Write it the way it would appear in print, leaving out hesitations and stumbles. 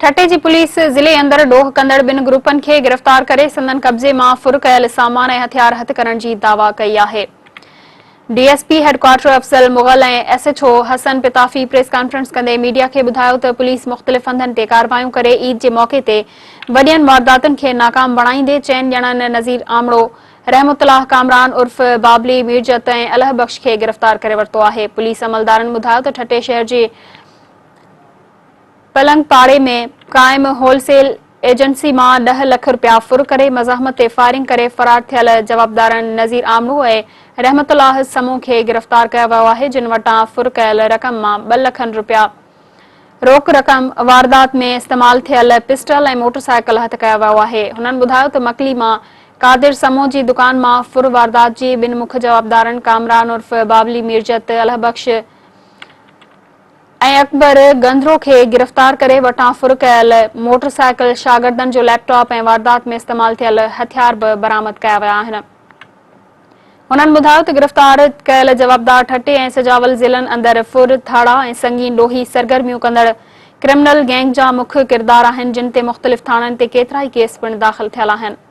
ठटे जी police ज़िले अंदर ॾोह कंदड़ ॿिनि ग्रुपनि खे गिरफ़्तार करे संदन कब्ज़े मां फुर कयल सामान ऐं हथियार हथ करण जी दावा कई आहे। डीएसपी हेडक्वार्टर अफज़ल मुग़ल ऐं एसएचओ हसन पिताफ़ी प्रेस कॉन्फ्रेंस कंदे मीडिया खे ॿुधायो त पुलिस मुख़्तलिफ़ हंधनि ते कार्रवायूं करे ईद जे मौक़े ते वॾियनि वारदातुनि खे नाकाम बणाईंदे चइनि ॼणनि नज़ीर आमड़ो, रहमतुल्लाह कामरान उर्फ बाबली मीरजत ऐं अलह बख्श खे गिरफ़्तार करे वरितो आहे। पुलिस अमलदारनि ॿुधायो त ठटे शहर जे पलंग पाड़े में क़ाइम होलसेल एजेंसी मां 10 लख रुपया फुर करे मज़ाहमत ते फायरिंग करे फरार थियल जवाबदारनि नज़ीर आमड़ो ऐं रहमतुल्लाह समूह खे गिरफ़्तार कयो वियो आहे, जिन वटां फुर कयल रक़म मां 2 लख रुपया रोक रक़म, वारदात में इस्तेमाल थियल पिस्टल ऐं मोटरसाइकिल हथ कयो वियो आहे। हुननि ॿुधायो त मकली मां कादिर समूह जी दुकान मां फुर वारदात जी ॿिनि मुख्य जवाबदारनि कामरान उर्फ बाबली मीरजत, अलह बख्श ऐं अकबर गंधरो खे गिरफ़्तार करे वटां फुर कयल मोटरसाइकिल, शागिर्दनि जो लैपटॉप ऐं वारदात में इस्तेमाल थियल हथियार बि बरामद कया विया आहिनि। हुननि ॿुधायो त गिरफ़्तार कयल जवाबदार ठटे ऐं सिजावल ज़िलनि अंदरि फुर, थाड़ा ऐं संगीन ॾोही सरगर्मियूं कंदड़ क्रिमिनल गैंग जा मुख्य किरदार आहिनि, जिन ते मुख़्तलिफ़ थाणनि ते केतिरा ई केस पिणु दाख़िल थियल आहिनि।